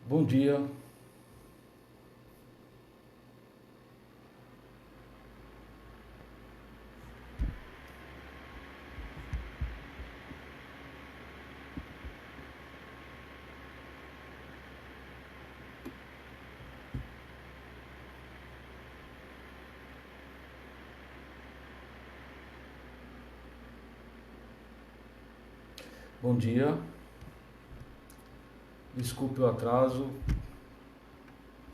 Bom dia, bom dia. Desculpe o atraso,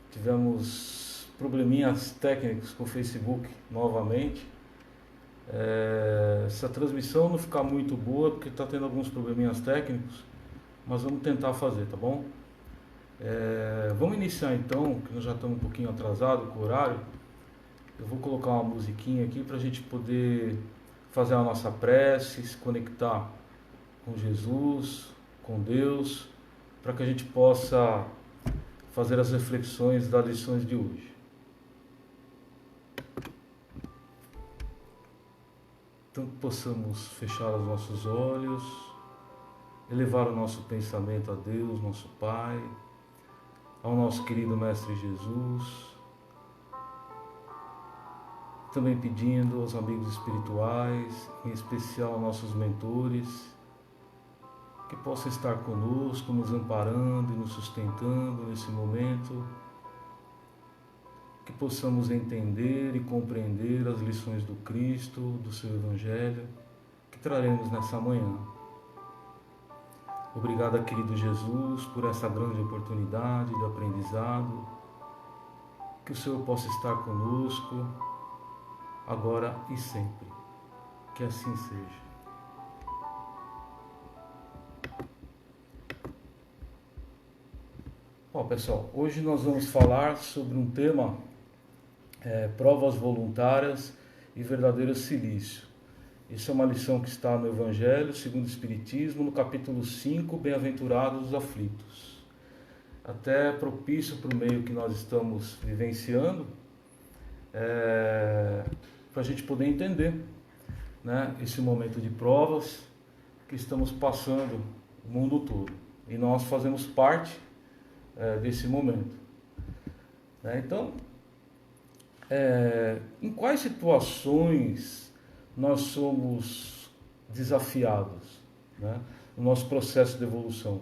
tivemos probleminhas técnicos com o Facebook novamente. Se a transmissão não ficar muito boa, porque está tendo alguns probleminhas técnicos, mas vamos tentar fazer, tá bom? Vamos iniciar então, que nós já estamos um pouquinho atrasados com o horário. Eu vou colocar uma musiquinha aqui para a gente poder fazer a nossa prece, se conectar com Jesus, com Deus, para que a gente possa fazer as reflexões das lições de hoje. Então que possamos fechar os nossos olhos, elevar o nosso pensamento a Deus, nosso Pai, ao nosso querido Mestre Jesus, também pedindo aos amigos espirituais, em especial aos nossos mentores, que possa estar conosco, nos amparando e nos sustentando nesse momento, que possamos entender e compreender as lições do Cristo, do seu Evangelho, que traremos nessa manhã. Obrigado, querido Jesus, por essa grande oportunidade de aprendizado, que o Senhor possa estar conosco, agora e sempre. Que assim seja. Bom, pessoal, hoje nós vamos falar sobre um tema, provas voluntárias e verdadeiro silício. Isso é uma lição que está no Evangelho segundo o Espiritismo, no capítulo 5, Bem-aventurados os aflitos. Até propício para o meio que nós estamos vivenciando, para a gente poder entender, né, esse momento de provas que estamos passando o mundo todo. E nós fazemos parte desse momento. Então, em quais situações nós somos desafiados, né, no nosso processo de evolução?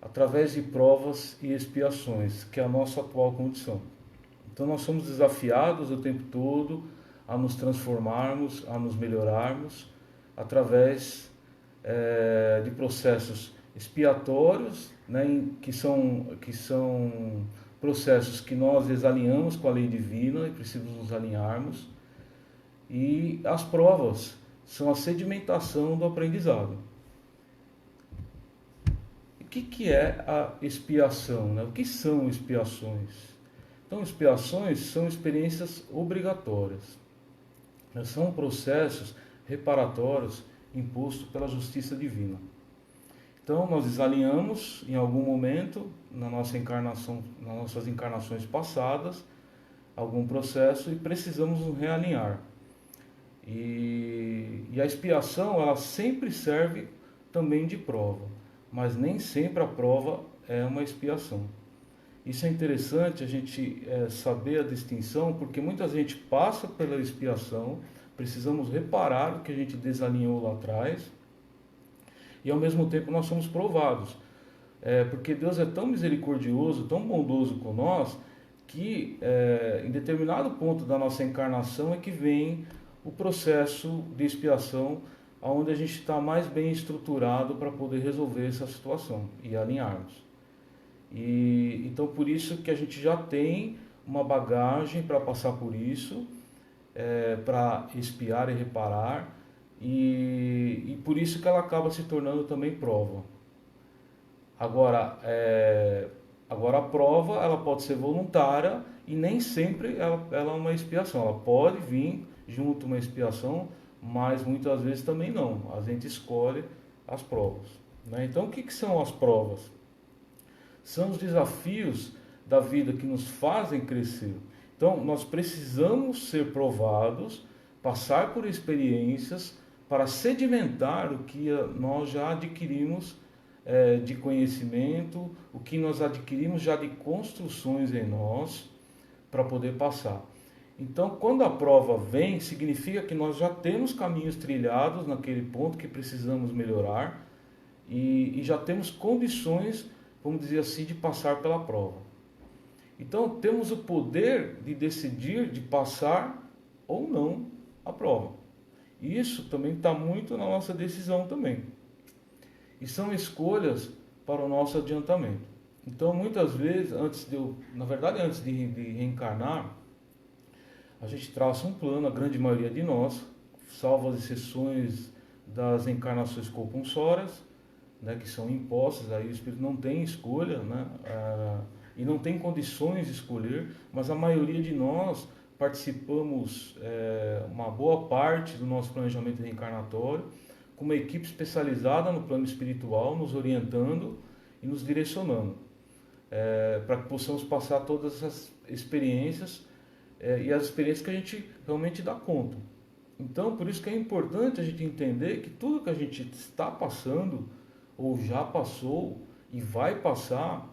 Através de provas e expiações, que é a nossa atual condição. Então nós somos desafiados o tempo todo a nos transformarmos, a nos melhorarmos, através de processos expiatórios, né, que são processos que nós desalinhamos com a lei divina e precisamos nos alinharmos. E as provas são a sedimentação do aprendizado. O que é a expiação, né? O que são expiações? Então, expiações são experiências obrigatórias. São processos reparatórios impostos pela justiça divina. Então, nós desalinhamos em algum momento na nossa encarnação, nas nossas encarnações passadas, algum processo e precisamos nos realinhar. E a expiação, ela sempre serve também de prova, mas nem sempre a prova é uma expiação. Isso é interessante a gente saber a distinção, porque muita gente passa pela expiação, precisamos reparar o que a gente desalinhou lá atrás, e ao mesmo tempo nós somos provados. Porque Deus é tão misericordioso, tão bondoso com nós, que em determinado ponto da nossa encarnação é que vem o processo de expiação, onde a gente está mais bem estruturado para poder resolver essa situação e alinharmos. E então por isso que a gente já tem uma bagagem para passar por isso, para expiar e reparar, e por isso que ela acaba se tornando também prova. Agora a prova ela pode ser voluntária e nem sempre ela é uma expiação. Ela pode vir junto uma expiação, mas muitas vezes também não. A gente escolhe as provas, né? Então o que são as provas? São os desafios da vida que nos fazem crescer. Então nós precisamos ser provados, passar por experiências para sedimentar o que nós já adquirimos de conhecimento, o que nós adquirimos já de construções em nós para poder passar. Então, quando a prova vem, significa que nós já temos caminhos trilhados naquele ponto que precisamos melhorar e já temos condições, vamos dizer assim, de passar pela prova. Então, temos o poder de decidir de passar ou não a prova. E isso também está muito na nossa decisão também. E são escolhas para o nosso adiantamento. Então, muitas vezes, antes de reencarnar, a gente traça um plano, a grande maioria de nós, salvo as exceções das encarnações compulsórias, né, que são impostas, aí o espírito não tem escolha, né, e não tem condições de escolher, mas a maioria de nós participamos uma boa parte do nosso planejamento reencarnatório, com uma equipe especializada no plano espiritual, nos orientando e nos direcionando, para que possamos passar todas essas experiências e as experiências que a gente realmente dá conta. Então, por isso que é importante a gente entender que tudo que a gente está passando, ou já passou e vai passar,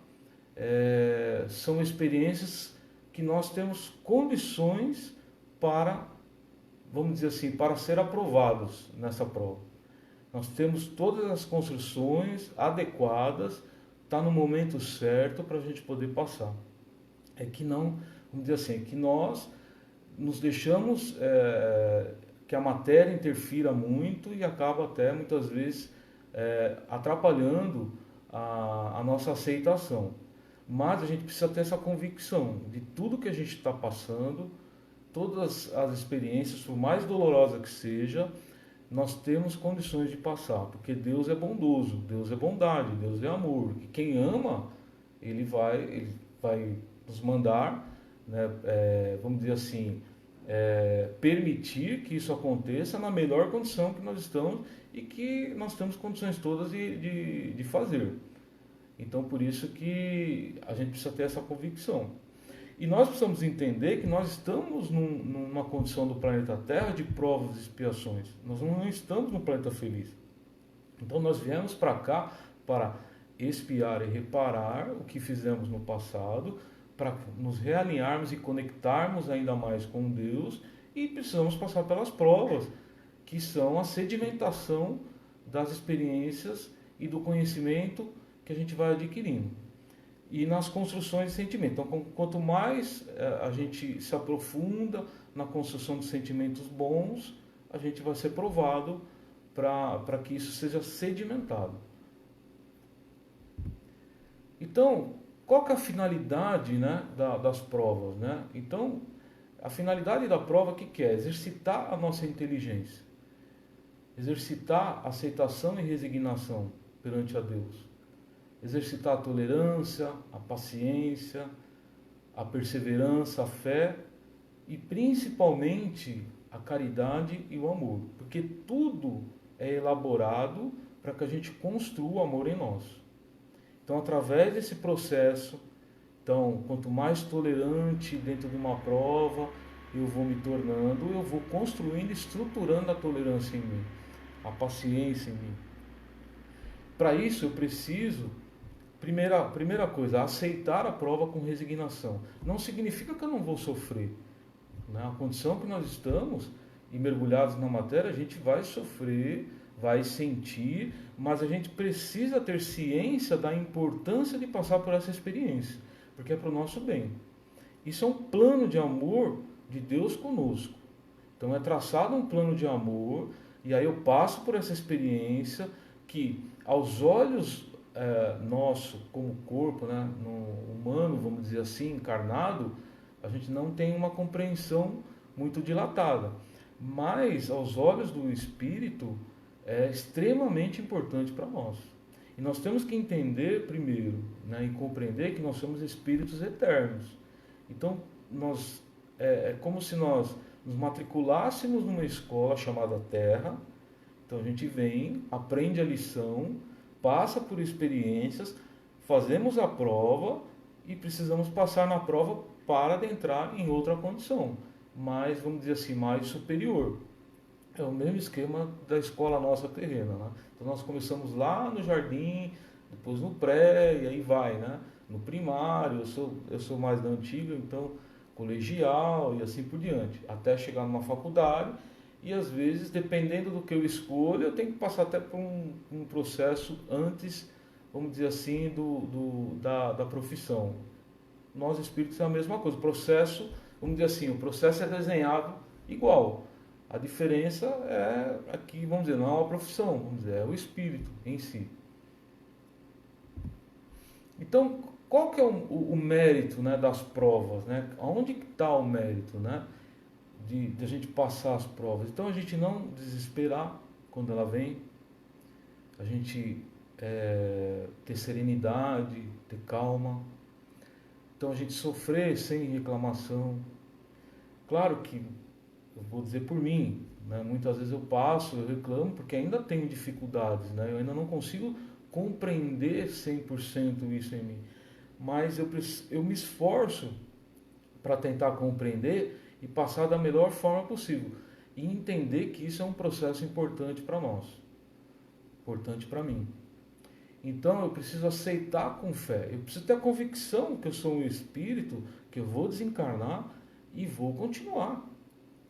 são experiências que nós temos condições para, vamos dizer assim, para ser aprovados nessa prova. Nós temos todas as construções adequadas, está no momento certo para a gente poder passar. É que não, vamos dizer assim, que nós nos deixamos que a matéria interfira muito e acaba até muitas vezes atrapalhando a nossa aceitação. Mas a gente precisa ter essa convicção de tudo que a gente está passando, todas as experiências, por mais dolorosa que seja, nós temos condições de passar, porque Deus é bondoso, Deus é bondade, Deus é amor. Que quem ama, ele vai nos mandar, né, vamos dizer assim, permitir que isso aconteça na melhor condição que nós estamos e que nós temos condições todas de fazer. Então, por isso que a gente precisa ter essa convicção. E nós precisamos entender que nós estamos numa condição do planeta Terra de provas e expiações. Nós não estamos no planeta feliz. Então, nós viemos para cá para expiar e reparar o que fizemos no passado, para nos realinharmos e conectarmos ainda mais com Deus, e precisamos passar pelas provas, que são a sedimentação das experiências e do conhecimento que a gente vai adquirindo. E nas construções de sentimento. Então, quanto mais a gente se aprofunda na construção de sentimentos bons, a gente vai ser provado para que isso seja sedimentado. Então, qual que é a finalidade, né, das provas? Né? Então, a finalidade da prova, o que é? Exercitar a nossa inteligência. Exercitar a aceitação e resignação perante a Deus. Exercitar a tolerância, a paciência, a perseverança, a fé e principalmente a caridade e o amor. Porque tudo é elaborado para que a gente construa o amor em nós. Então, através desse processo, quanto mais tolerante dentro de uma prova eu vou me tornando, eu vou construindo, estruturando a tolerância em mim, a paciência em mim. Para isso eu preciso, primeira coisa, aceitar a prova com resignação. Não significa que eu não vou sofrer. Na condição que nós estamos, e mergulhados na matéria, a gente vai sofrer, vai sentir, mas a gente precisa ter ciência da importância de passar por essa experiência, porque é para o nosso bem. Isso é um plano de amor de Deus conosco. Então é traçado um plano de amor, e aí eu passo por essa experiência que, aos olhos nosso, como corpo, né, no humano, vamos dizer assim, encarnado, a gente não tem uma compreensão muito dilatada. Mas, aos olhos do Espírito, é extremamente importante para nós. E nós temos que entender primeiro, né, e compreender que nós somos espíritos eternos. Então, é como se nós nos matriculássemos numa escola chamada Terra. Então, a gente vem, aprende a lição, passa por experiências, fazemos a prova e precisamos passar na prova para adentrar em outra condição, mais, vamos dizer assim, mais superior. É o mesmo esquema da escola nossa terrena, né? Então nós começamos lá no jardim, depois no pré, e aí vai, né? No primário, eu sou mais da antiga, então colegial e assim por diante, até chegar numa faculdade. E às vezes, dependendo do que eu escolho, eu tenho que passar até por um processo antes, vamos dizer assim, da profissão. Nós espíritos é a mesma coisa. O processo, vamos dizer assim, o processo é desenhado igual. A diferença é aqui, vamos dizer, não é uma profissão, vamos dizer, é o espírito em si. Então, qual que é o mérito, né, das provas, né? Onde está o mérito, né, de a gente passar as provas? Então, a gente não desesperar quando ela vem, a gente ter serenidade, ter calma. Então, a gente sofrer sem reclamação. Claro que, eu vou dizer por mim, né, muitas vezes eu passo, eu reclamo, porque ainda tenho dificuldades, né? Eu ainda não consigo compreender 100% isso em mim. Mas eu me esforço para tentar compreender e passar da melhor forma possível. E entender que isso é um processo importante para nós, importante para mim. Então eu preciso aceitar com fé, eu preciso ter a convicção que eu sou um espírito, que eu vou desencarnar e vou continuar.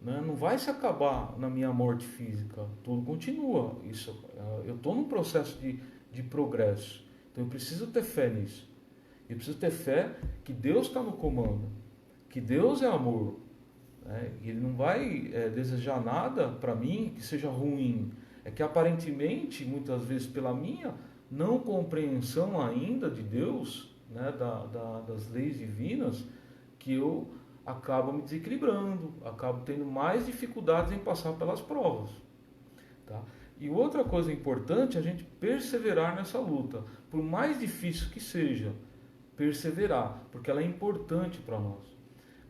Né? Não vai se acabar na minha morte física, tudo continua. Isso, eu estou num processo de progresso, então eu preciso ter fé nisso. Eu preciso ter fé que Deus está no comando, que Deus é amor, né? E Ele não vai desejar nada para mim que seja ruim. É que aparentemente, muitas vezes pela minha não compreensão ainda de Deus, né, das leis divinas, que eu acabo me desequilibrando, acabo tendo mais dificuldades em passar pelas provas. Tá? E outra coisa importante é a gente perseverar nessa luta, por mais difícil que seja, perseverar, porque ela é importante para nós.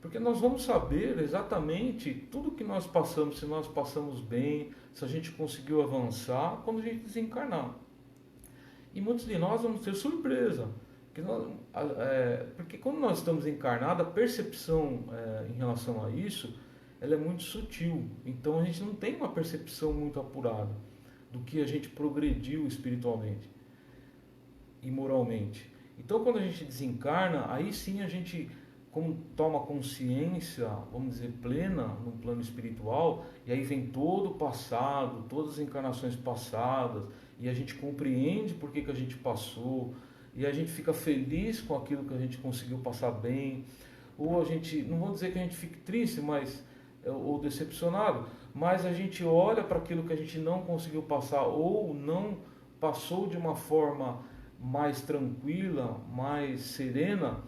Porque nós vamos saber exatamente tudo que nós passamos, se nós passamos bem, se a gente conseguiu avançar quando a gente desencarnar. E muitos de nós vamos ter surpresa. Porque quando nós estamos encarnados, a percepção em relação a isso, ela é muito sutil. Então a gente não tem uma percepção muito apurada do que a gente progrediu espiritualmente e moralmente. Então quando a gente desencarna, aí sim a gente toma consciência, vamos dizer, plena no plano espiritual, e aí vem todo o passado, todas as encarnações passadas, e a gente compreende por que a gente passou, e a gente fica feliz com aquilo que a gente conseguiu passar bem, ou a gente, não vou dizer que a gente fique triste, ou decepcionado, mas a gente olha para aquilo que a gente não conseguiu passar, ou não passou de uma forma mais tranquila, mais serena,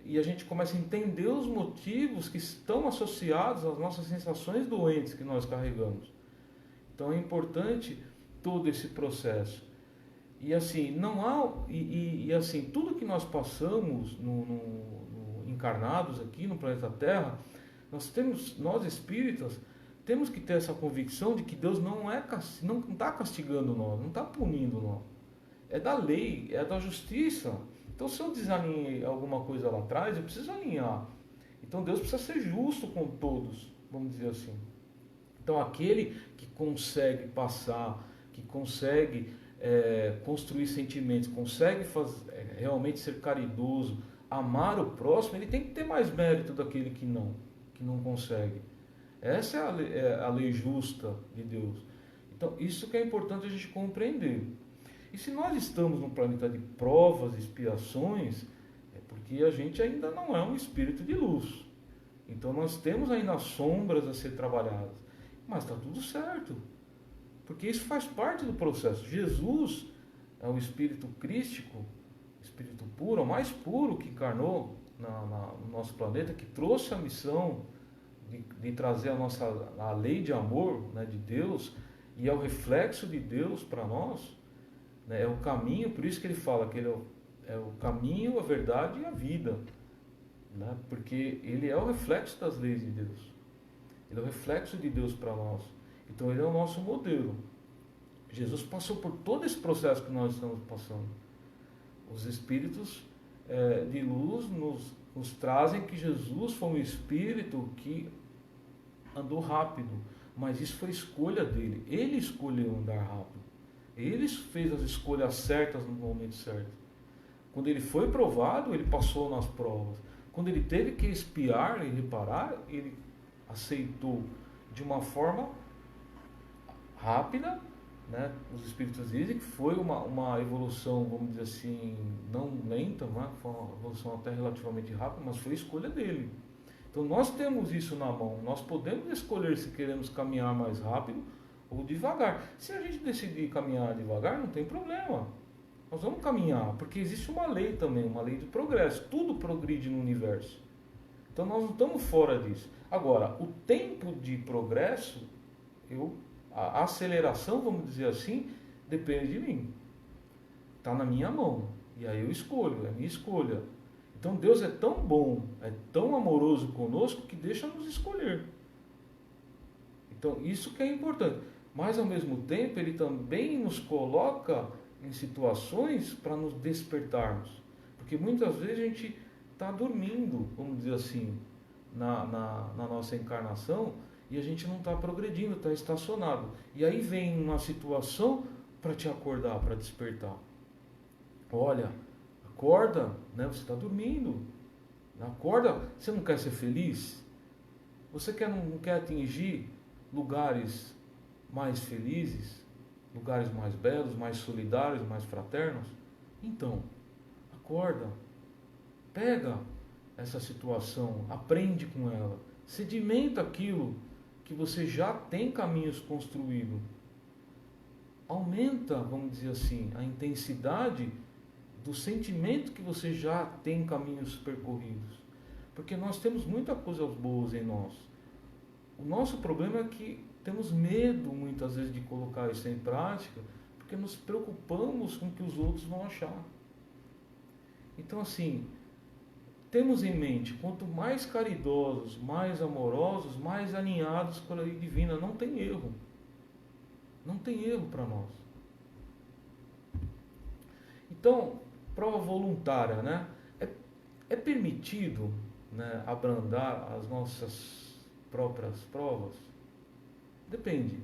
e a gente começa a entender os motivos que estão associados às nossas sensações doentes que nós carregamos. Então é importante todo esse processo. E assim, não há. Assim, tudo que nós passamos encarnados aqui no planeta Terra, nós espíritas, temos que ter essa convicção de que Deus não está castigando nós, não está punindo nós. É da lei, é da justiça. Então, se eu desalinhei alguma coisa lá atrás, eu preciso alinhar. Então, Deus precisa ser justo com todos, vamos dizer assim. Então, aquele que consegue passar, que consegue construir sentimentos, consegue realmente ser caridoso, amar o próximo, ele tem que ter mais mérito daquele que não consegue. Essa é a lei justa de Deus. Então, isso que é importante a gente compreender. E se nós estamos num planeta de provas e expiações, é porque a gente ainda não é um espírito de luz. Então nós temos ainda sombras a ser trabalhadas. Mas está tudo certo. Porque isso faz parte do processo. Jesus é o espírito crístico, espírito puro, o mais puro que encarnou no nosso planeta, que trouxe a missão de trazer a lei de amor, né, de Deus, e é o reflexo de Deus para nós. É o caminho, por isso que ele fala que ele é o caminho, a verdade e a vida, né? Porque ele é o reflexo das leis de Deus, ele é o reflexo de Deus para nós, então ele é o nosso modelo. Jesus passou por todo esse processo que nós estamos passando. Os espíritos de luz nos trazem que Jesus foi um espírito que andou rápido, mas isso foi escolha dele, ele escolheu andar rápido. Ele fez as escolhas certas no momento certo. Quando ele foi provado, ele passou nas provas. Quando ele teve que espiar e reparar, ele aceitou de uma forma rápida, né? Os espíritos dizem que foi uma evolução, vamos dizer assim, não lenta, né? Foi uma evolução até relativamente rápida, mas foi escolha dele. Então nós temos isso na mão, nós podemos escolher se queremos caminhar mais rápido ou devagar. Se a gente decidir caminhar devagar, não tem problema. Nós vamos caminhar, porque existe uma lei também, uma lei de progresso. Tudo progride no universo. Então nós não estamos fora disso. Agora, o tempo de progresso, a aceleração, vamos dizer assim, depende de mim. Está na minha mão. E aí eu escolho, é a minha escolha. Então Deus é tão bom, é tão amoroso conosco que deixa nos escolher. Então isso que é importante. Mas ao mesmo tempo ele também nos coloca em situações para nos despertarmos. Porque muitas vezes a gente está dormindo, vamos dizer assim, na nossa encarnação, e a gente não está progredindo, está estacionado. E aí vem uma situação para te acordar, para despertar. Olha, acorda, né? Você está dormindo. Acorda, você não quer ser feliz? Você não quer atingir lugares mais felizes? Lugares mais belos, mais solidários, mais fraternos? Então, acorda, pega essa situação, aprende com ela, sedimenta aquilo que você já tem caminhos construídos. Aumenta, vamos dizer assim, a intensidade do sentimento que você já tem caminhos percorridos. Porque nós temos muitas coisas boas em nós. O nosso problema é que temos medo, muitas vezes, de colocar isso em prática, porque nos preocupamos com o que os outros vão achar. Então, assim, temos em mente, quanto mais caridosos, mais amorosos, mais alinhados com a lei divina. Não tem erro. Não tem erro para nós. Então, prova voluntária, né? É permitido, né, abrandar as nossas próprias provas? Depende.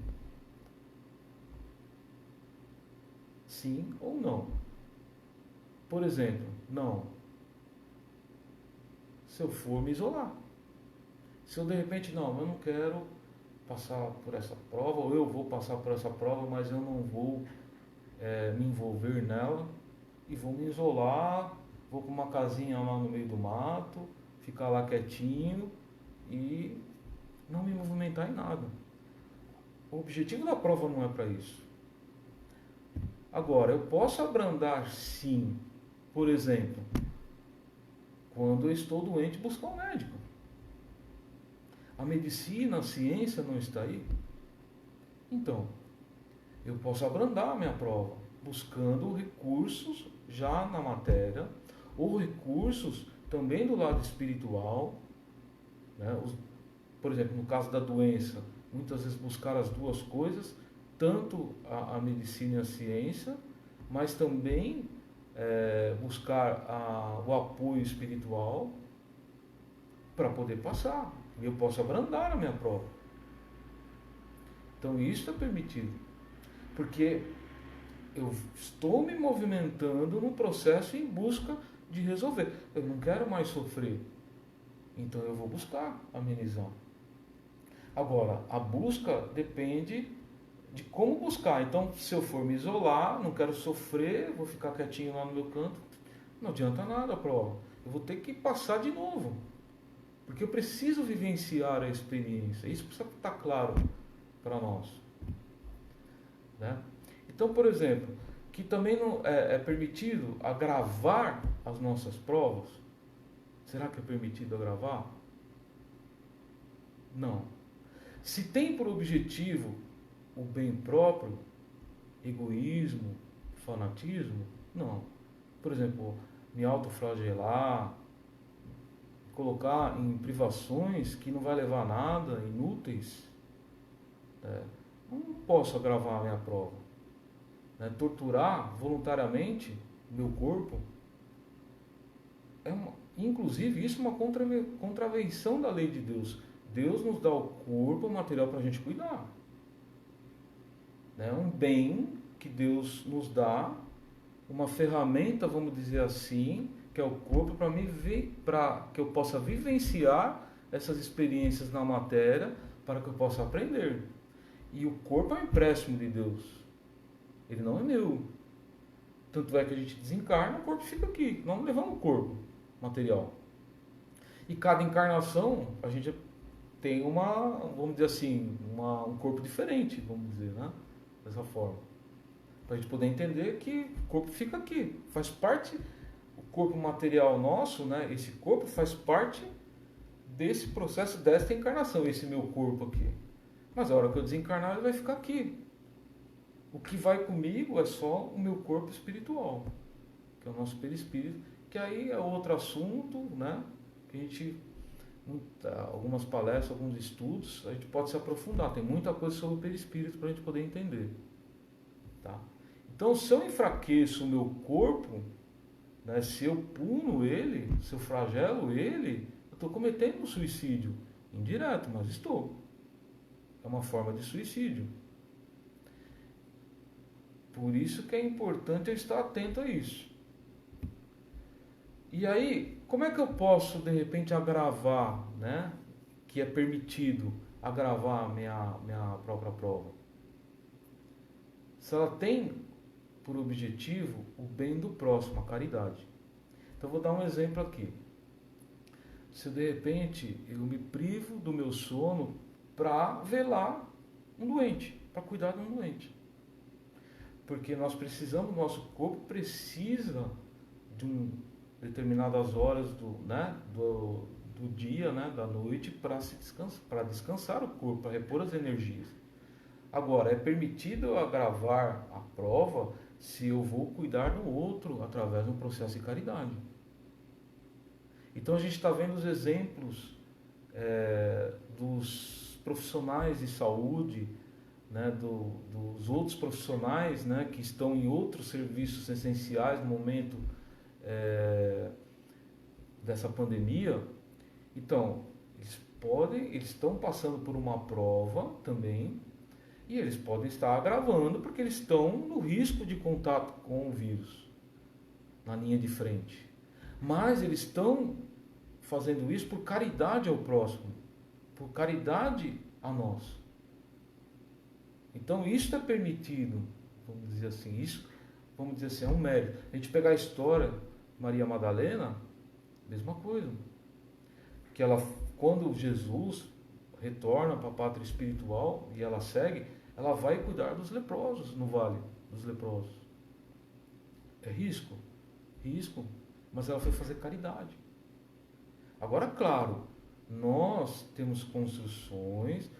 Sim ou não. Por exemplo, não. Se eu for me isolar. Se eu de repente, não, eu não quero passar por essa prova, ou eu vou passar por essa prova, mas eu não vou me envolver nela, e vou me isolar, vou para uma casinha lá no meio do mato, ficar lá quietinho e não me movimentar em nada. O objetivo da prova não é para isso. Agora, eu posso abrandar sim, por exemplo, quando eu estou doente, buscar um médico. A medicina, a ciência não está aí. Então, eu posso abrandar a minha prova, buscando recursos já na matéria, ou recursos também do lado espiritual, né? Por exemplo, no caso da doença, muitas vezes buscar as duas coisas, tanto a medicina e a ciência, mas também buscar o apoio espiritual para poder passar. E eu posso abrandar a minha prova. Então isso é permitido. Porque eu estou me movimentando no processo em busca de resolver. Eu não quero mais sofrer. Então eu vou buscar amenizar. Agora, a busca depende de como buscar. Então, se eu for me isolar, não quero sofrer, vou ficar quietinho lá no meu canto, não adianta nada a prova. Eu vou ter que passar de novo. Porque eu preciso vivenciar a experiência. Isso precisa estar claro para nós. Né? Então, por exemplo, que também não é permitido agravar as nossas provas. Será que é permitido agravar? Não. Se tem por objetivo o bem próprio, egoísmo, fanatismo, não. Por exemplo, me autoflagelar, colocar em privações que não vai levar a nada, inúteis, não posso agravar a minha prova. Torturar voluntariamente meu corpo, inclusive isso é uma contravenção da lei de Deus. Deus nos dá o corpo, o material para a gente cuidar. Um bem que Deus nos dá, uma ferramenta, vamos dizer assim, que é o corpo, para que eu possa vivenciar essas experiências na matéria, para que eu possa aprender. E o corpo é um empréstimo de Deus. Ele não é meu. Tanto é que a gente desencarna, o corpo fica aqui. Nós não levamos o corpo material. E cada encarnação, a gente tem vamos dizer assim, um corpo diferente, vamos dizer, né? Dessa forma. Para a gente poder entender que o corpo fica aqui. Faz parte, o corpo material nosso, né? Esse corpo faz parte desse processo, desta encarnação, esse meu corpo aqui. Mas a hora que eu desencarnar, ele vai ficar aqui. O que vai comigo é só o meu corpo espiritual, que é o nosso perispírito, que aí é outro assunto, né? Que a gente, algumas palestras, alguns estudos, a gente pode se aprofundar. Tem muita coisa sobre o perispírito para a gente poder entender. Tá? Então, se eu enfraqueço o meu corpo, né, se eu puno ele, se eu flagelo ele, eu estou cometendo um suicídio. Indireto, mas estou. É uma forma de suicídio. Por isso que é importante eu estar atento a isso. E aí, como é que eu posso, de repente, agravar, né? Que é permitido agravar a minha própria prova? Se ela tem por objetivo o bem do próximo, a caridade. Então, eu vou dar um exemplo aqui. Se de repente eu me privo do meu sono para velar um doente, para cuidar de um doente. Porque nós precisamos, nosso corpo precisa de determinadas horas do dia, né, da noite, para descansar o corpo, para repor as energias. Agora, é permitido eu agravar a prova se eu vou cuidar do outro através de um processo de caridade. Então a gente está vendo os exemplos dos profissionais de saúde, né, dos outros profissionais, né, que estão em outros serviços essenciais no momento dessa pandemia. Então, eles estão passando por uma prova também, e eles podem estar agravando porque eles estão no risco de contato com o vírus, na linha de frente. Mas eles estão fazendo isso por caridade ao próximo, por caridade a nós. Então isso é permitido, vamos dizer assim, isso, vamos dizer assim, é um mérito. A gente pegar a história de Maria Madalena, mesma coisa. Que ela, quando Jesus retorna para a pátria espiritual e ela segue, ela vai cuidar dos leprosos no vale dos leprosos. É risco, mas ela foi fazer caridade. Agora, claro, nós temos construções,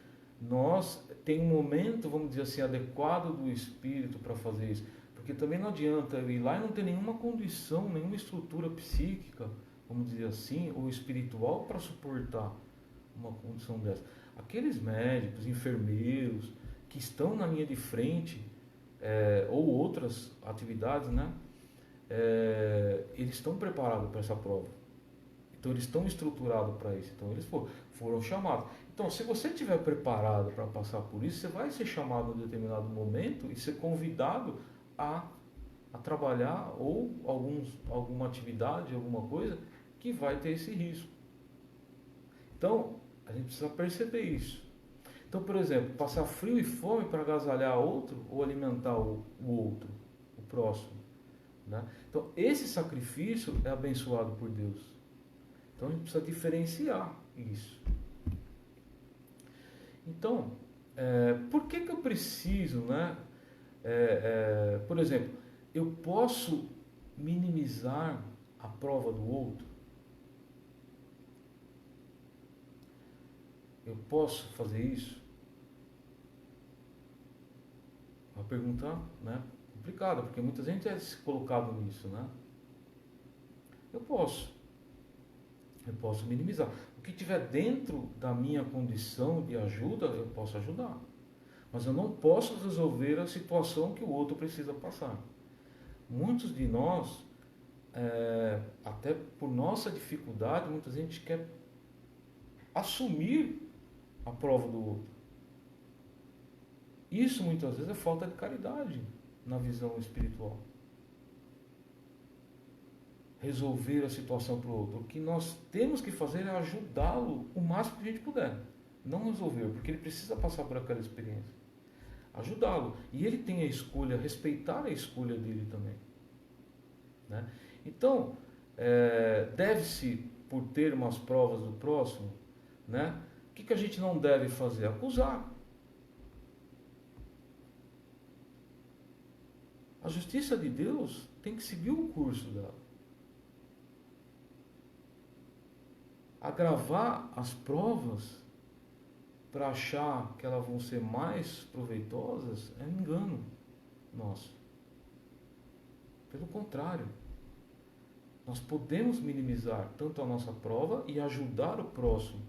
nós tem um momento, vamos dizer assim, adequado do espírito para fazer isso. Porque também não adianta eu ir lá e não ter nenhuma condição, nenhuma estrutura psíquica, vamos dizer assim, ou espiritual para suportar uma condição dessa. Aqueles médicos, enfermeiros, que estão na linha de frente, ou outras atividades, né? Eles estão preparados para essa prova. Então eles estão estruturados para isso. Então eles foram chamados. Então, se você estiver preparado para passar por isso, você vai ser chamado em um determinado momento e ser convidado a trabalhar ou alguma atividade, alguma coisa que vai ter esse risco. Então, a gente precisa perceber isso. Então, por exemplo, passar frio e fome para agasalhar outro ou alimentar o outro, o próximo. Né? Então, esse sacrifício é abençoado por Deus. Então, a gente precisa diferenciar isso. Então, por que eu preciso, né? Por exemplo, eu posso minimizar a prova do outro? Eu posso fazer isso? Uma pergunta, né, complicada, porque muita gente é se colocado nisso, né? Eu posso minimizar. O que tiver dentro da minha condição de ajuda, eu posso ajudar. Mas eu não posso resolver a situação que o outro precisa passar. Muitos de nós, até por nossa dificuldade, muita gente quer assumir a prova do outro. Isso muitas vezes é falta de caridade. na visão espiritual. Resolver a situação para o outro. O que nós temos que fazer é ajudá-lo o máximo que a gente puder. Não resolver, porque ele precisa passar por aquela experiência. Ajudá-lo. E ele tem a escolha, respeitar a escolha dele também. Né? Então, deve-se, por ter umas provas do próximo, né? O que a gente não deve fazer? Acusar. A justiça de Deus tem que seguir o curso dela. Agravar as provas para achar que elas vão ser mais proveitosas é um engano nosso. Pelo contrário, nós podemos minimizar tanto a nossa prova e ajudar o próximo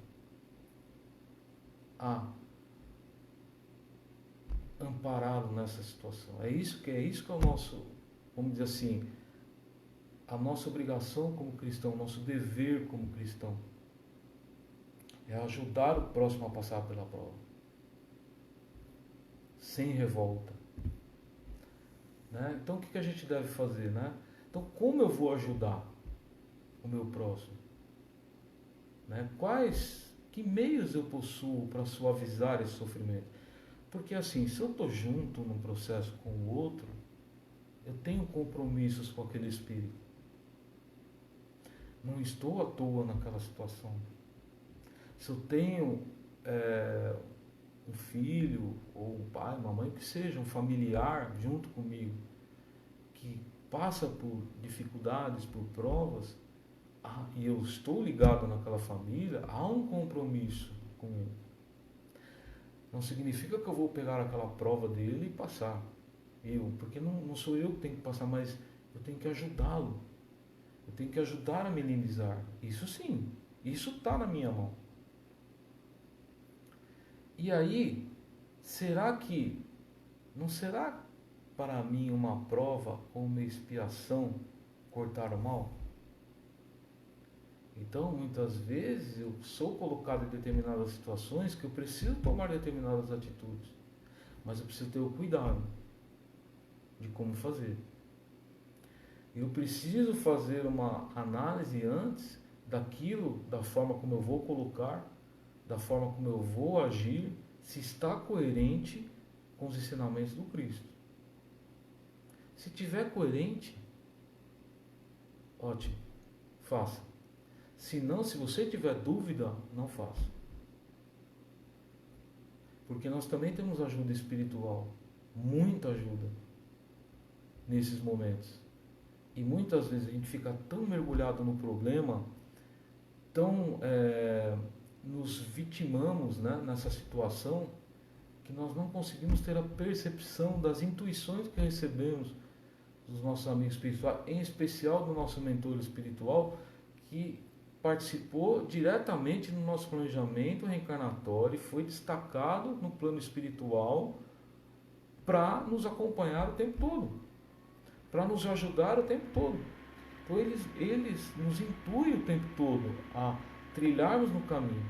a ampará-lo nessa situação. É isso que é o nosso, vamos dizer assim, a nossa obrigação como cristão, nosso dever como cristão. É ajudar o próximo a passar pela prova. Sem revolta. Né? Então o que a gente deve fazer? Né? Então como eu vou ajudar o meu próximo? Né? Que meios eu possuo para suavizar esse sofrimento? Porque assim, se eu estou junto num processo com o outro, eu tenho compromissos com aquele espírito. Não estou à toa naquela situação. Se eu tenho um filho, ou um pai, uma mãe, que seja um familiar junto comigo, que passa por dificuldades, por provas, e eu estou ligado naquela família, há um compromisso com ele. Não significa que eu vou pegar aquela prova dele e passar. Porque não sou eu que tenho que passar, mas eu tenho que ajudá-lo. Eu tenho que ajudar a minimizar. Isso sim, isso está na minha mão. E aí, não será para mim uma prova ou uma expiação cortar o mal? Então, muitas vezes, eu sou colocado em determinadas situações que eu preciso tomar determinadas atitudes. Mas eu preciso ter o cuidado de como fazer. Eu preciso fazer uma análise antes da forma como eu vou colocar, da forma como eu vou agir, se está coerente com os ensinamentos do Cristo. Se tiver coerente, ótimo, faça. Se não, se você tiver dúvida, não faça. Porque nós também temos ajuda espiritual, muita ajuda nesses momentos. E muitas vezes a gente fica tão mergulhado no problema, nos vitimamos, né, nessa situação, que nós não conseguimos ter a percepção das intuições que recebemos dos nossos amigos espirituais, em especial do nosso mentor espiritual, que participou diretamente no nosso planejamento reencarnatório e foi destacado no plano espiritual para nos acompanhar o tempo todo, para nos ajudar o tempo todo. Então eles nos intuem o tempo todo a trilharmos no caminho.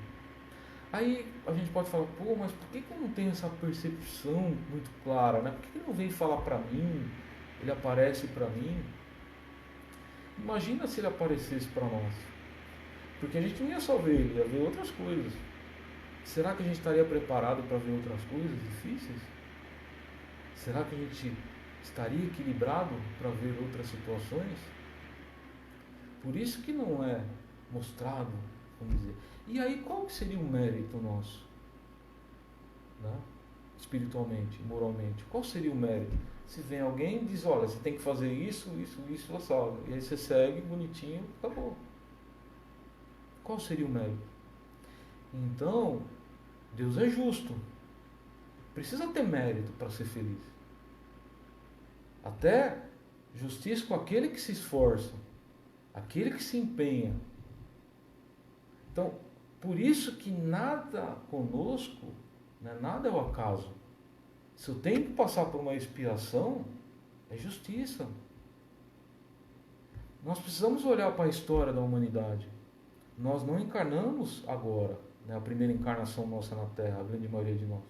Aí a gente pode falar, mas por que eu não tenho essa percepção muito clara? Né? Por que ele não vem falar para mim? Ele aparece para mim? Imagina se ele aparecesse para nós. Porque a gente não ia só ver ele, ia ver outras coisas. Será que a gente estaria preparado para ver outras coisas difíceis? Será que a gente estaria equilibrado para ver outras situações? Por isso que não é mostrado, vamos dizer. E aí qual que seria o mérito nosso? Né? Espiritualmente, moralmente. Qual seria o mérito? Se vem alguém e diz, olha, você tem que fazer isso, assado. E aí você segue bonitinho, acabou. Qual seria o mérito? Então, Deus é justo. Precisa ter mérito para ser feliz. Até justiça com aquele que se esforça, aquele que se empenha. Então, por isso que nada conosco, né, nada é o acaso. Se eu tenho que passar por uma expiação, é justiça. Nós precisamos olhar para a história da humanidade. Nós não encarnamos agora, né, a primeira encarnação nossa na Terra, a grande maioria de nós.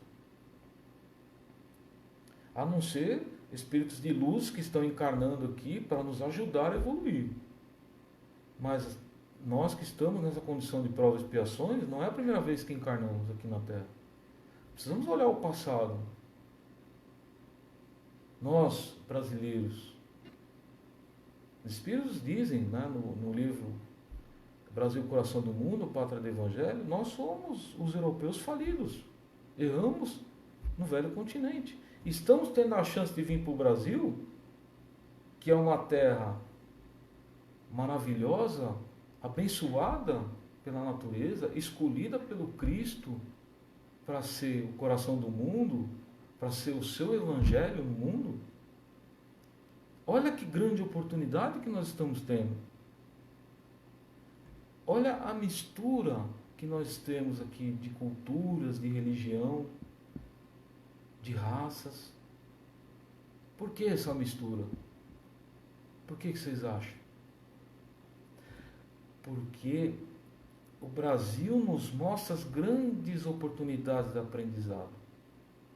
A não ser espíritos de luz que estão encarnando aqui para nos ajudar a evoluir. Mas nós que estamos nessa condição de provas e expiações, não é a primeira vez que encarnamos aqui na Terra. Precisamos olhar o passado. Nós, brasileiros, os espíritos dizem, né, no livro Brasil, Coração do Mundo, Pátria do Evangelho, nós somos os europeus falidos. Erramos no velho continente. Estamos tendo a chance de vir para o Brasil, que é uma terra maravilhosa, abençoada pela natureza, escolhida pelo Cristo para ser o coração do mundo, para ser o seu evangelho no mundo. Olha que grande oportunidade que nós estamos tendo. Olha a mistura que nós temos aqui de culturas, de religião, de raças. Por que essa mistura? Por que vocês acham? Porque o Brasil nos mostra as grandes oportunidades de aprendizado.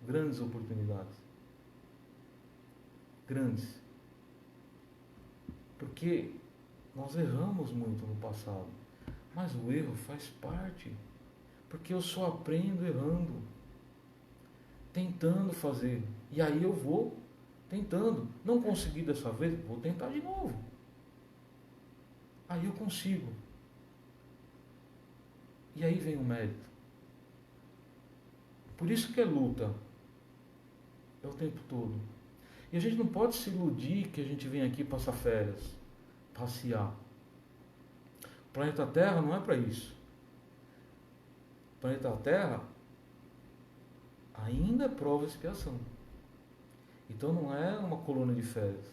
Grandes oportunidades. Grandes. Porque nós erramos muito no passado. Mas o erro faz parte. Porque eu só aprendo errando. Tentando fazer. E aí eu vou tentando. Não consegui dessa vez, vou tentar de novo. Aí eu consigo. E aí vem o mérito. Por isso que é luta. É o tempo todo. E a gente não pode se iludir que a gente vem aqui passar férias, passear. O planeta Terra não é para isso. O planeta Terra ainda é prova e expiação. Então não é uma colônia de férias.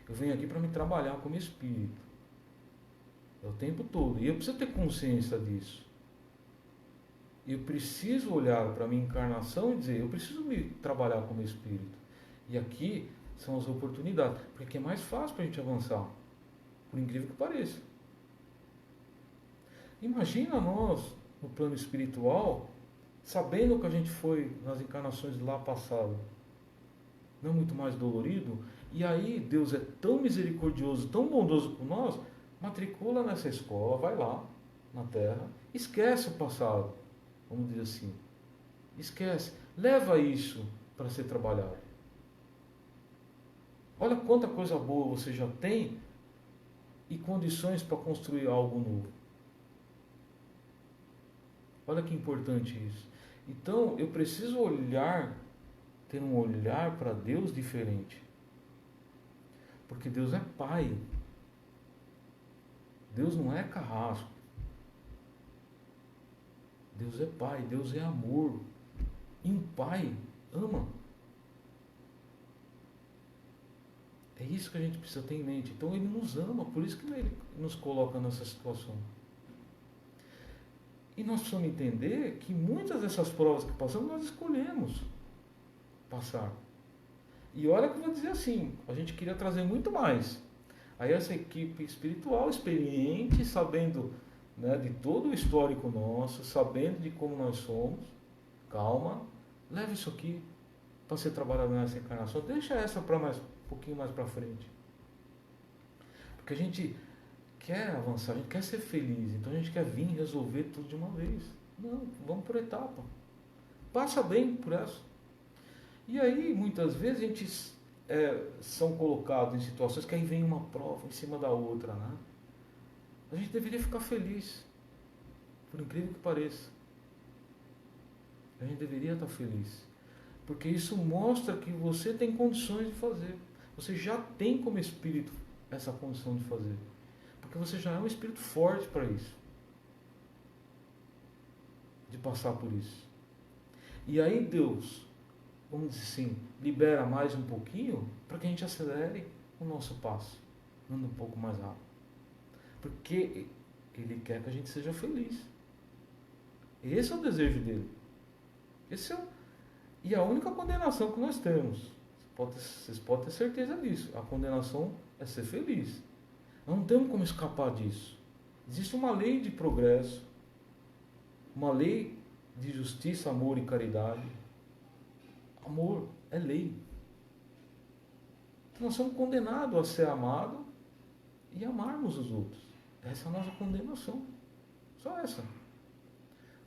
Eu venho aqui para me trabalhar como espírito. É o tempo todo. E eu preciso ter consciência disso. Eu preciso olhar para a minha encarnação e dizer, eu preciso me trabalhar como espírito. E aqui são as oportunidades. Porque aqui é mais fácil para a gente avançar. Por incrível que pareça. Imagina nós, no plano espiritual, sabendo que a gente foi nas encarnações lá passadas. Não é muito mais dolorido? E aí Deus é tão misericordioso, tão bondoso com nós, matricula nessa escola, vai lá, na Terra, esquece o passado, vamos dizer assim. Esquece. Leva isso para ser trabalhado. Olha quanta coisa boa você já tem e condições para construir algo novo. Olha que importante isso. Então, eu preciso olhar, ter um olhar para Deus diferente. Porque Deus é Pai. Deus não é carrasco. Deus é Pai, Deus é amor. E um Pai ama. É isso que a gente precisa ter em mente. Então Ele nos ama, por isso que Ele nos coloca nessa situação. E nós precisamos entender que muitas dessas provas que passamos, nós escolhemos passar. E olha que eu vou dizer assim, a gente queria trazer muito mais. Aí essa equipe espiritual, experiente, sabendo, né, de todo o histórico nosso, sabendo de como nós somos, calma, leva isso aqui para ser trabalhado nessa encarnação, deixa essa para um pouquinho mais para frente. Porque a gente quer avançar, a gente quer ser feliz, então a gente quer vir resolver tudo de uma vez. Não, vamos por etapa. Passa bem por essa. E aí, muitas vezes, a gente são colocados em situações que aí vem uma prova em cima da outra, né? A gente deveria ficar feliz, por incrível que pareça. A gente deveria estar feliz. Porque isso mostra que você tem condições de fazer. Você já tem como espírito essa condição de fazer. Porque você já é um espírito forte para isso. De passar por isso. E aí Deus, vamos dizer assim, libera mais um pouquinho para que a gente acelere o nosso passo. Anda um pouco mais rápido. Porque Ele quer que a gente seja feliz. Esse é o desejo dele. E a única condenação que nós temos, vocês podem ter certeza disso, a condenação é ser feliz. Nós não temos como escapar disso. Existe uma lei de progresso, uma lei de justiça, amor e caridade. Amor é lei. Então nós somos condenados a ser amados e amarmos os outros. Essa é a nossa condenação. Só essa.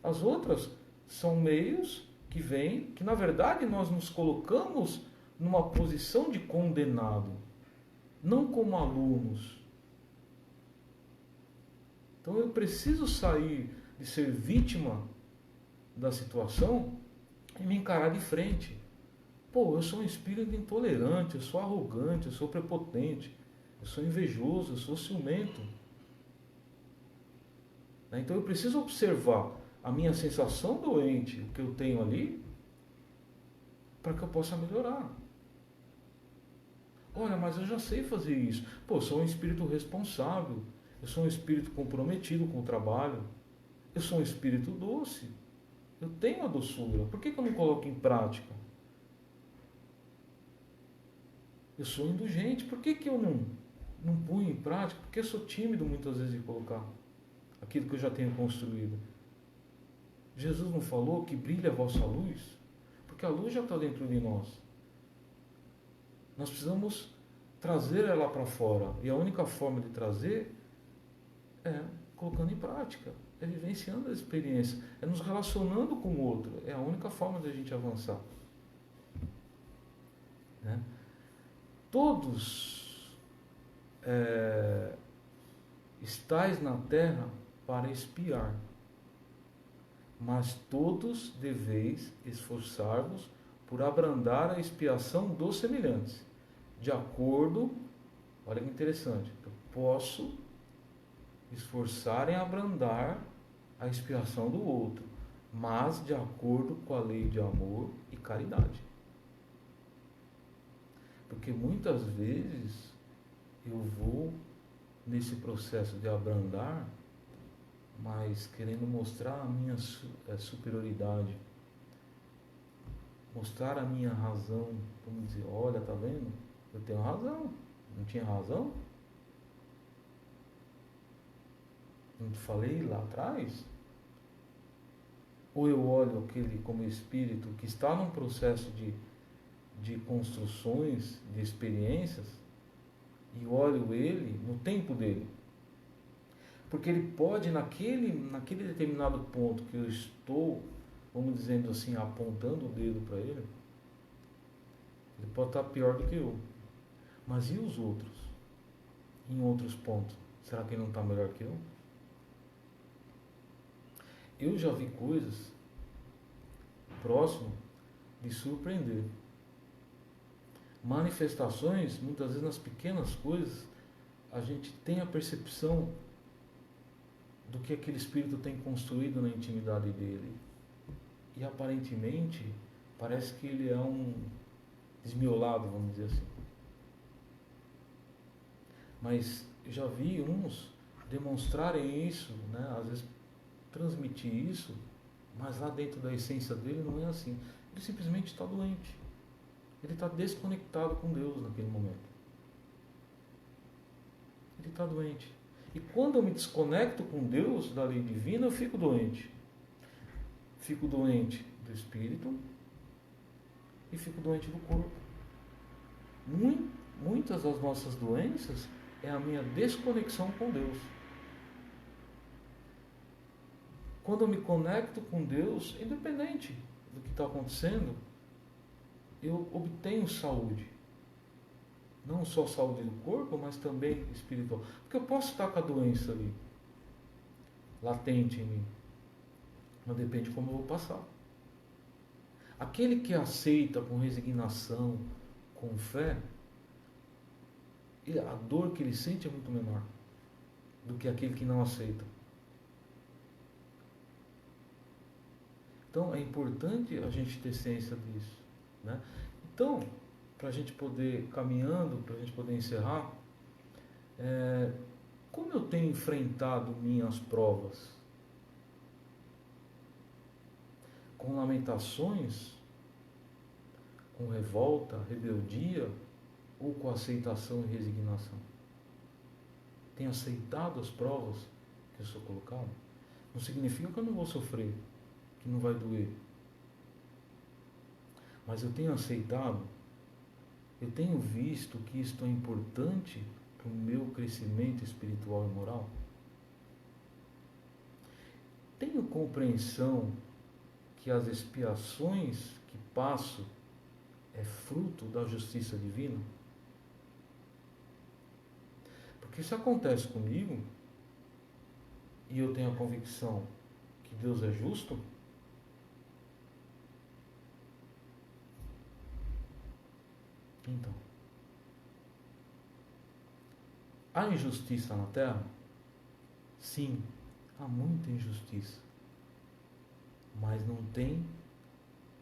As outras são meios que vêm, que na verdade nós nos colocamos numa posição de condenado, não como alunos. Então eu preciso sair de ser vítima da situação e me encarar de frente. Pô, eu sou um espírito intolerante, eu sou arrogante, eu sou prepotente, eu sou invejoso, eu sou ciumento. Então eu preciso observar a minha sensação doente, o que eu tenho ali, para que eu possa melhorar. Olha, mas eu já sei fazer isso. Pô, eu sou um espírito responsável, eu sou um espírito comprometido com o trabalho, eu sou um espírito doce, eu tenho a doçura. Por que eu não coloco em prática? Eu sou indulgente, por que eu não ponho em prática? Porque eu sou tímido muitas vezes de colocar aquilo que eu já tenho construído. Jesus não falou que brilhe a vossa luz? Porque a luz já está dentro de nós. Nós precisamos trazer ela para fora. E a única forma de trazer é colocando em prática, é vivenciando a experiência, é nos relacionando com o outro. É a única forma de a gente avançar. Né? Todos estáis na terra para espiar, mas todos deveis esforçar-vos por abrandar a expiação dos semelhantes, de acordo, olha que interessante, eu posso esforçar em abrandar a expiação do outro, mas de acordo com a lei de amor e caridade. Porque muitas vezes eu vou nesse processo de abrandar, mas querendo mostrar a minha superioridade, mostrar a minha razão, como dizer, olha, tá vendo? Eu tenho razão, não tinha razão? Não te falei lá atrás? Ou eu olho aquele como espírito que está num processo de construções, de experiências, e olho ele no tempo dele. Porque ele pode, naquele determinado ponto que eu estou, vamos dizendo assim, apontando o dedo para ele pode estar pior do que eu. Mas e os outros? Em outros pontos? Será que ele não está melhor que eu? Eu já vi coisas próximo de surpreender. Manifestações, muitas vezes nas pequenas coisas, a gente tem a percepção do que aquele espírito tem construído na intimidade dele. E aparentemente, parece que ele é um desmiolado, vamos dizer assim. Mas eu já vi uns demonstrarem isso, né? Às vezes transmitir isso, mas lá dentro da essência dele não é assim. Ele simplesmente está doente. Ele está desconectado com Deus naquele momento. Ele está doente. E quando eu me desconecto com Deus, da lei divina, eu fico doente. Fico doente do espírito e fico doente do corpo. Muitas das nossas doenças é a minha desconexão com Deus. Quando eu me conecto com Deus, independente do que está acontecendo, eu obtenho saúde. Não só saúde do corpo, mas também espiritual. Porque eu posso estar com a doença ali, latente em mim. Mas depende de como eu vou passar. Aquele que aceita com resignação, com fé, a dor que ele sente é muito menor do que aquele que não aceita. Então é importante a gente ter ciência disso, né? Então, para a gente poder caminhando, para a gente poder encerrar, como eu tenho enfrentado minhas provas? Com lamentações, com revolta, rebeldia, ou com aceitação e resignação? Tenho aceitado as provas que eu sou colocado? Não significa que eu não vou sofrer, que não vai doer. Mas eu tenho aceitado Eu tenho visto que isto é importante para o meu crescimento espiritual e moral? Tenho compreensão que as expiações que passo é fruto da justiça divina? Porque se acontece comigo e eu tenho a convicção que Deus é justo, então, há injustiça na Terra? Sim, há muita injustiça. Mas não tem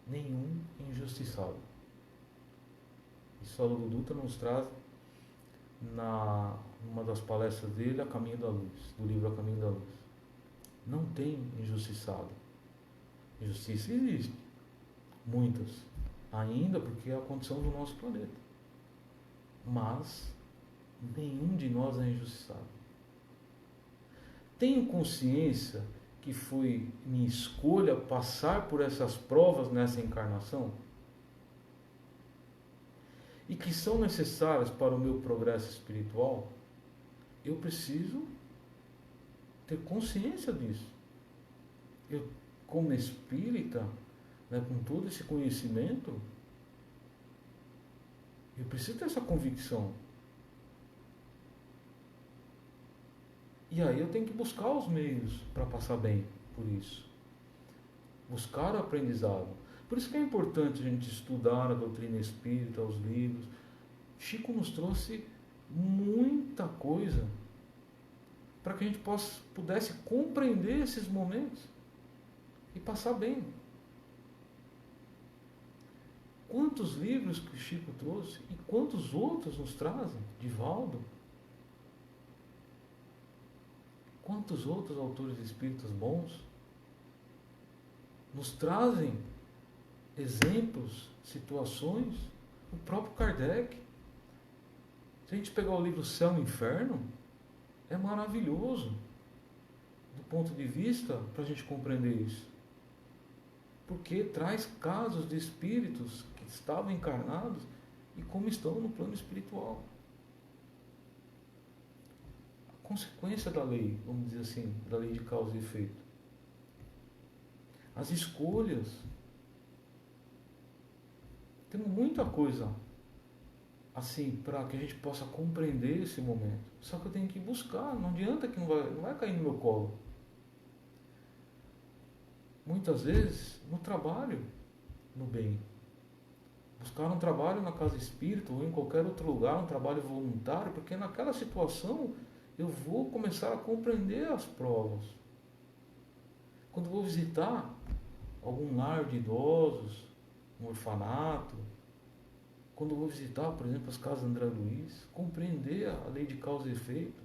nenhum injustiçado. E Saulo Dutra nos traz, numa das palestras dele, A Caminho da Luz, do livro A Caminho da Luz. Não tem injustiçado. Injustiça existe. Muitas. Ainda porque é a condição do nosso planeta. Mas nenhum de nós é injustiçado. Tenho consciência que foi minha escolha passar por essas provas nessa encarnação? E que são necessárias para o meu progresso espiritual? Eu preciso ter consciência disso. Eu, como espírita, né, com todo esse conhecimento, eu preciso ter essa convicção. E aí eu tenho que buscar os meios para passar bem por isso. Buscar o aprendizado. Por isso que é importante a gente estudar a doutrina espírita, os livros. Chico nos trouxe muita coisa para que a gente pudesse compreender esses momentos e passar bem. Quantos livros que o Chico trouxe e quantos outros nos trazem? Divaldo. Quantos outros autores espíritas bons nos trazem exemplos, situações? O próprio Kardec. Se a gente pegar o livro Céu e Inferno, é maravilhoso do ponto de vista para a gente compreender isso. Porque traz casos de espíritos que estavam encarnados e como estão no plano espiritual. A consequência da lei, vamos dizer assim, da lei de causa e efeito. As escolhas. Temos muita coisa assim para que a gente possa compreender esse momento. Só que eu tenho que buscar, não adianta que não vai cair no meu colo. Muitas vezes no trabalho, no bem. Buscar um trabalho na casa espírita ou em qualquer outro lugar, um trabalho voluntário, porque naquela situação eu vou começar a compreender as provas. Quando vou visitar algum lar de idosos, um orfanato, quando vou visitar, por exemplo, as casas André Luiz, compreender a lei de causa e efeito.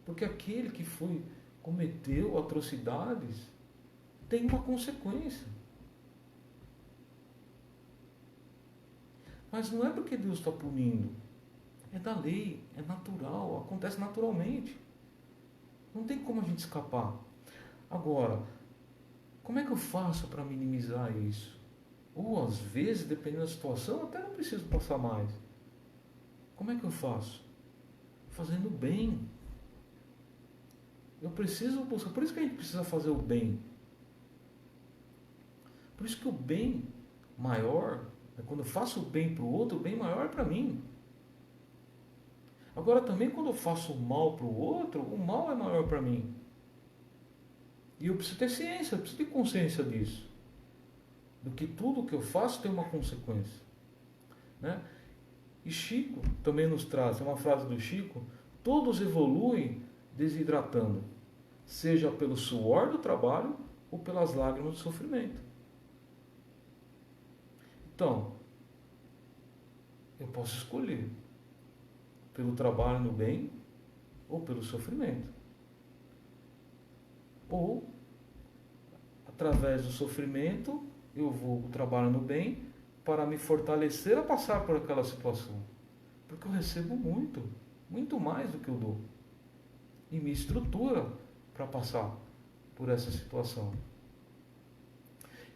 Porque aquele que cometeu atrocidades tem uma consequência. Mas não é porque Deus está punindo. É da lei, é natural, acontece naturalmente. Não tem como a gente escapar. Agora, como é que eu faço para minimizar isso? Ou às vezes, dependendo da situação, até não preciso passar mais. Como é que eu faço? Fazendo bem. Eu preciso buscar. Por isso que a gente precisa fazer o bem. Por isso que o bem maior, quando eu faço o bem para o outro, o bem maior é para mim. Agora também quando eu faço o mal para o outro, o mal é maior para mim. E eu preciso ter ciência, eu preciso ter consciência disso. Do que tudo que eu faço tem uma consequência. Né? E Chico também nos traz, é uma frase do Chico: todos evoluem desidratando, seja pelo suor do trabalho ou pelas lágrimas do sofrimento. Então, eu posso escolher pelo trabalho no bem ou pelo sofrimento. Ou, através do sofrimento, eu vou trabalhar no bem para me fortalecer a passar por aquela situação. Porque eu recebo muito, muito mais do que eu dou. E me estrutura para passar por essa situação.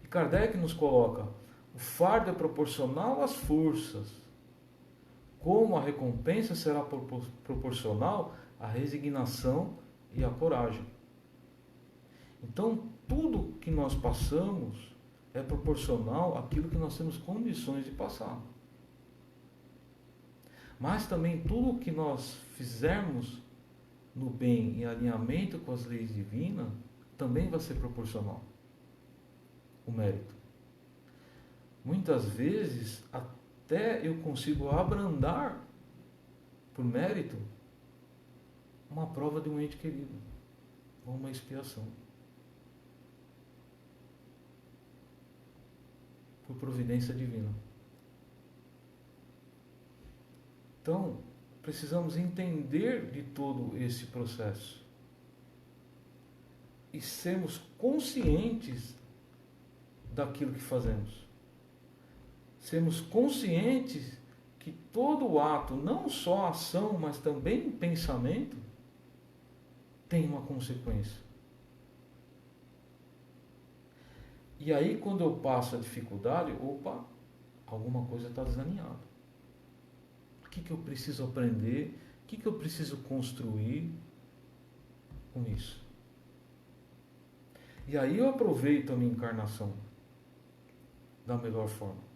E Kardec nos coloca: O fardo é proporcional às forças, como a recompensa será proporcional à resignação e à coragem. Então, tudo que nós passamos é proporcional àquilo que nós temos condições de passar. Mas também tudo que nós fizermos no bem, em alinhamento com as leis divinas, também vai ser proporcional o mérito. Muitas vezes, até eu consigo abrandar, por mérito, uma prova de um ente querido, ou uma expiação. Por providência divina. Então, precisamos entender de todo esse processo e sermos conscientes daquilo que fazemos. Sermos conscientes que todo ato, não só ação, mas também pensamento, tem uma consequência. E aí, quando eu passo a dificuldade, opa, alguma coisa está desalinhada. O que eu preciso aprender? O que eu preciso construir com isso? E aí eu aproveito a minha encarnação da melhor forma.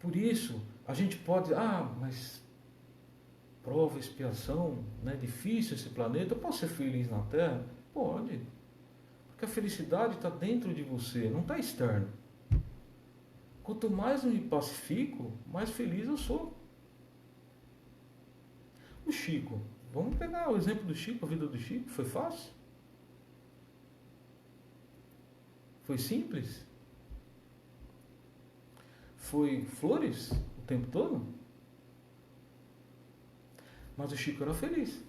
Por isso, a gente pode, mas prova, expiação, né? Difícil esse planeta, eu posso ser feliz na Terra? Pode. Porque a felicidade está dentro de você, não está externo. Quanto mais eu me pacifico, mais feliz eu sou. O Chico, vamos pegar o exemplo do Chico, a vida do Chico, foi fácil? Foi simples? Foi flores o tempo todo? Mas o Chico era feliz.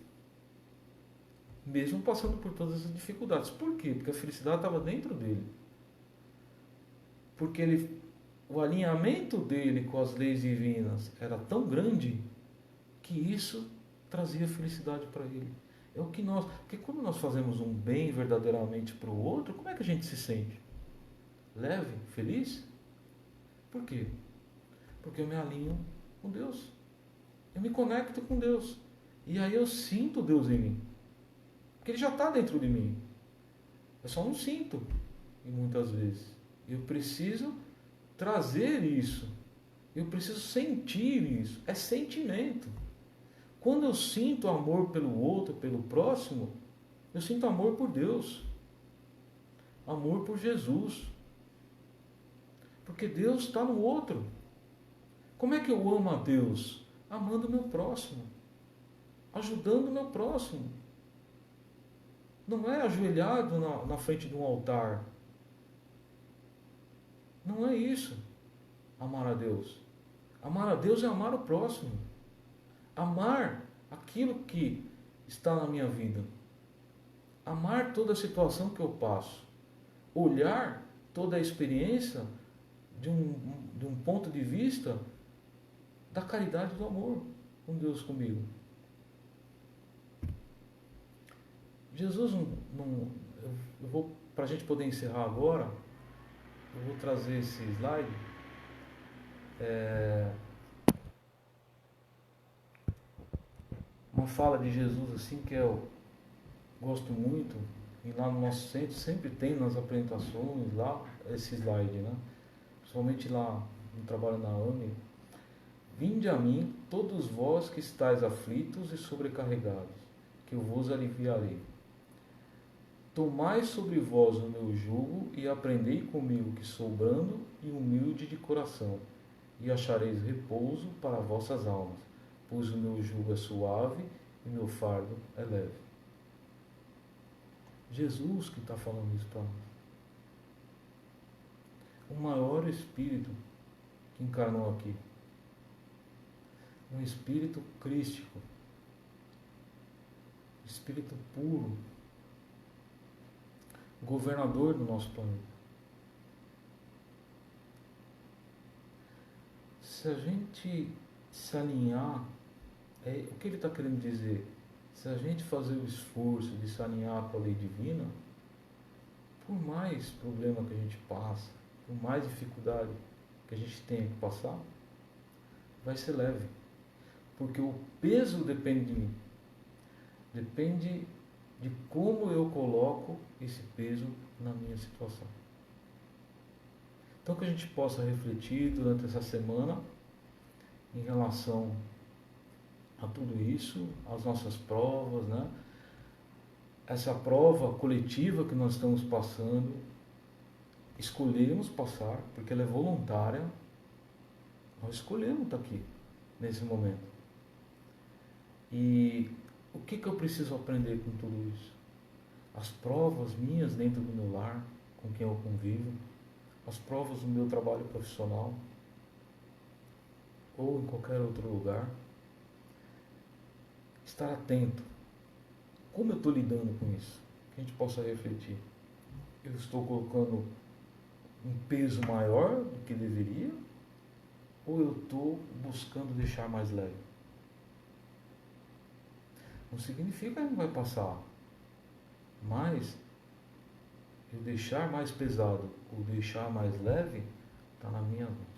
Mesmo passando por todas as dificuldades. Por quê? Porque a felicidade estava dentro dele. Porque o alinhamento dele com as leis divinas era tão grande que isso trazia felicidade para ele. É o que nós... Porque quando nós fazemos um bem verdadeiramente para o outro, como é que a gente se sente? Leve? Feliz? Por quê? Porque eu me alinho com Deus. Eu me conecto com Deus. E aí eu sinto Deus em mim. Porque Ele já está dentro de mim. Eu só não sinto. E muitas vezes. Eu preciso trazer isso. Eu preciso sentir isso. É sentimento. Quando eu sinto amor pelo outro, pelo próximo, eu sinto amor por Deus. Amor por Jesus. Porque Deus está no outro. Como é que eu amo a Deus? Amando o meu próximo. Ajudando o meu próximo. Não é ajoelhado na frente de um altar. Não é isso. Amar a Deus. Amar a Deus é amar o próximo. Amar aquilo que está na minha vida. Amar toda a situação que eu passo. Olhar toda a experiência de um ponto de vista da caridade e do amor com Deus comigo. Jesus eu vou, para a gente poder encerrar agora, eu vou trazer esse slide. Uma fala de Jesus assim que eu gosto muito, e lá no nosso centro sempre tem nas apresentações lá esse slide, né? Principalmente lá no trabalho na AME. Vinde a mim, todos vós que estáis aflitos e sobrecarregados, que eu vos aliviarei. Tomai sobre vós o meu jugo e aprendei comigo, que sou brando e humilde de coração, e achareis repouso para vossas almas, pois o meu jugo é suave e meu fardo é leve. Jesus que está falando isso para nós. O maior Espírito que encarnou aqui. Um Espírito crístico. Espírito puro. Governador do nosso planeta. Se a gente se alinhar, o que ele está querendo dizer? Se a gente fazer o esforço de se alinhar com a lei divina, por mais problema que a gente passa, por mais dificuldade que a gente tenha que passar, vai ser leve. Porque o peso depende de mim. Depende de como eu coloco esse peso na minha situação. Então que a gente possa refletir durante essa semana em relação a tudo isso, as nossas provas, né? Essa prova coletiva que nós estamos passando, escolhemos passar, porque ela é voluntária, nós escolhemos estar aqui, nesse momento. E o que eu preciso aprender com tudo isso? As provas minhas dentro do meu lar, com quem eu convivo, as provas do meu trabalho profissional, ou em qualquer outro lugar, estar atento. Como eu estou lidando com isso? Que a gente possa refletir. Eu estou colocando um peso maior do que deveria? Ou eu estou buscando deixar mais leve? Não significa que não vai passar. Mas eu deixar mais pesado ou deixar mais leve está na minha mão.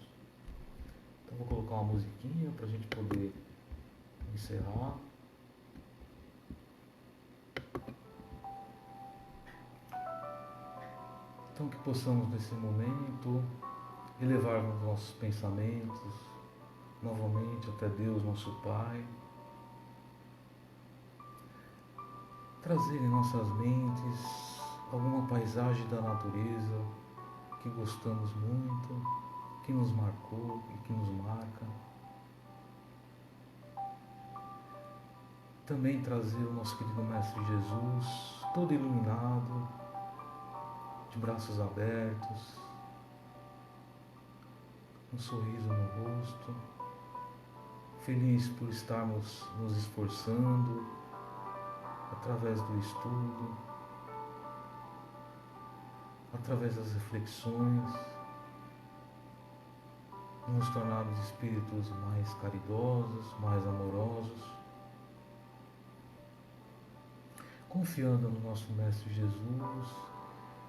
Então vou colocar uma musiquinha para a gente poder encerrar. Então que possamos nesse momento elevar os nossos pensamentos novamente até Deus, nosso Pai. Trazer em nossas mentes alguma paisagem da natureza que gostamos muito, que nos marcou e que nos marca. Também trazer o nosso querido Mestre Jesus, todo iluminado, de braços abertos, um sorriso no rosto, feliz por estarmos nos esforçando através do estudo, através das reflexões, nos tornarmos espíritos mais caridosos, mais amorosos, confiando no nosso Mestre Jesus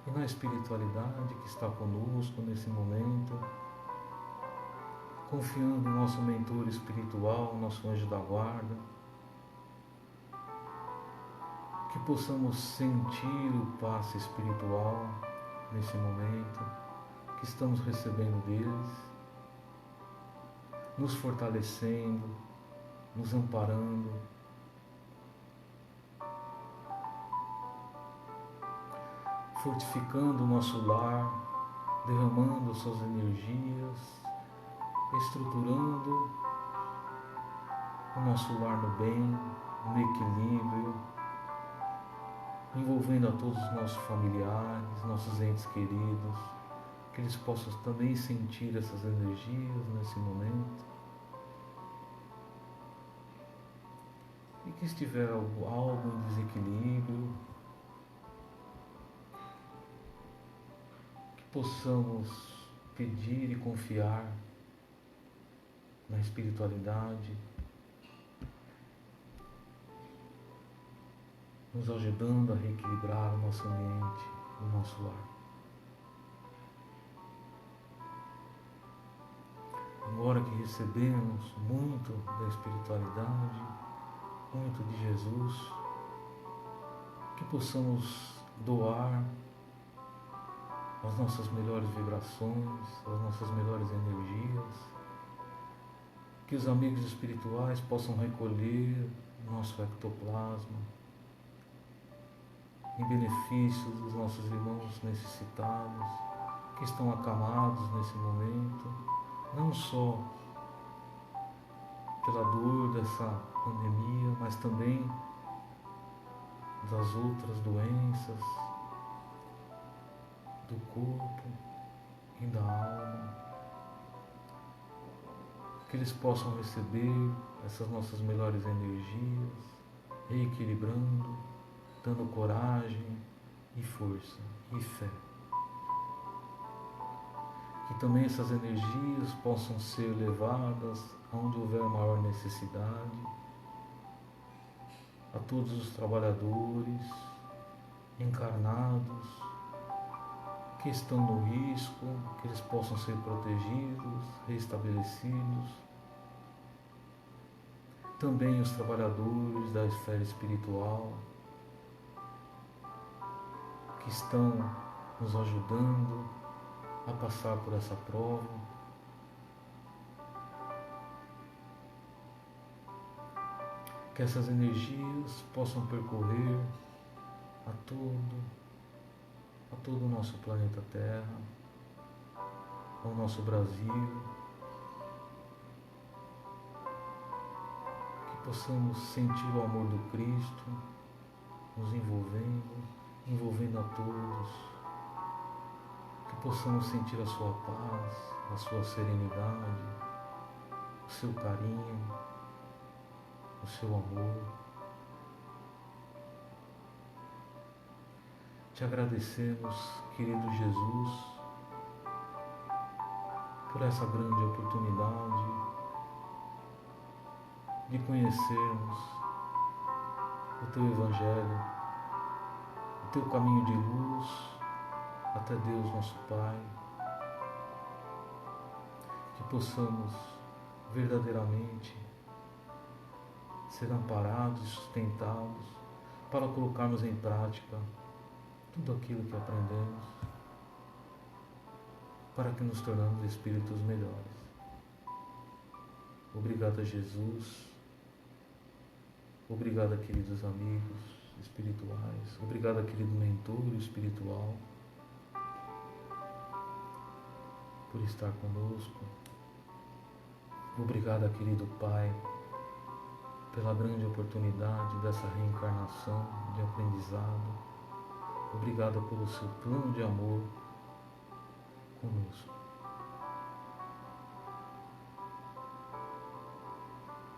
e na espiritualidade que está conosco nesse momento, confiando no nosso mentor espiritual, nosso anjo da guarda, que possamos sentir o passe espiritual nesse momento, que estamos recebendo deles, nos fortalecendo, nos amparando, fortificando o nosso lar, derramando suas energias, estruturando o nosso lar no bem, no equilíbrio, envolvendo a todos os nossos familiares, nossos entes queridos, que eles possam também sentir essas energias nesse momento. E que estiver algo em desequilíbrio, que possamos pedir e confiar na espiritualidade, nos ajudando a reequilibrar o nosso ambiente, o nosso lar. Agora que recebemos muito da espiritualidade, muito de Jesus, que possamos doar as nossas melhores vibrações, as nossas melhores energias, que os amigos espirituais possam recolher o nosso ectoplasma em benefício dos nossos irmãos necessitados, que estão acamados nesse momento, não só pela dor dessa pandemia, mas também das outras doenças do corpo e da alma, que eles possam receber essas nossas melhores energias, reequilibrando, dando coragem e força e fé. Que também essas energias possam ser levadas aonde houver maior necessidade, a todos os trabalhadores encarnados que estão no risco, que eles possam ser protegidos, restabelecidos. Também os trabalhadores da esfera espiritual, que estão nos ajudando a passar por essa prova. Que essas energias possam percorrer a todo o nosso planeta Terra, ao nosso Brasil, que possamos sentir o amor do Cristo nos envolvendo a todos, que possamos sentir a sua paz, a sua serenidade, o seu carinho, o seu amor. Te agradecemos, querido Jesus, por essa grande oportunidade de conhecermos o Teu Evangelho, o Teu caminho de luz até Deus nosso Pai, que possamos verdadeiramente ser amparados e sustentados para colocarmos em prática tudo aquilo que aprendemos, para que nos tornamos espíritos melhores. Obrigado a Jesus, obrigado a queridos amigos espirituais, obrigado a querido mentor espiritual por estar conosco, obrigado a querido Pai pela grande oportunidade dessa reencarnação de aprendizado. Obrigado pelo seu plano de amor conosco.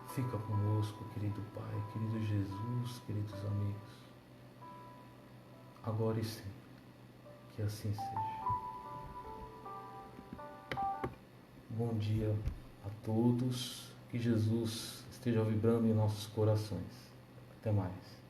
Fica conosco, querido Pai, querido Jesus, queridos amigos, agora e sempre. Que assim seja. Bom dia a todos. Que Jesus esteja vibrando em nossos corações. Até mais.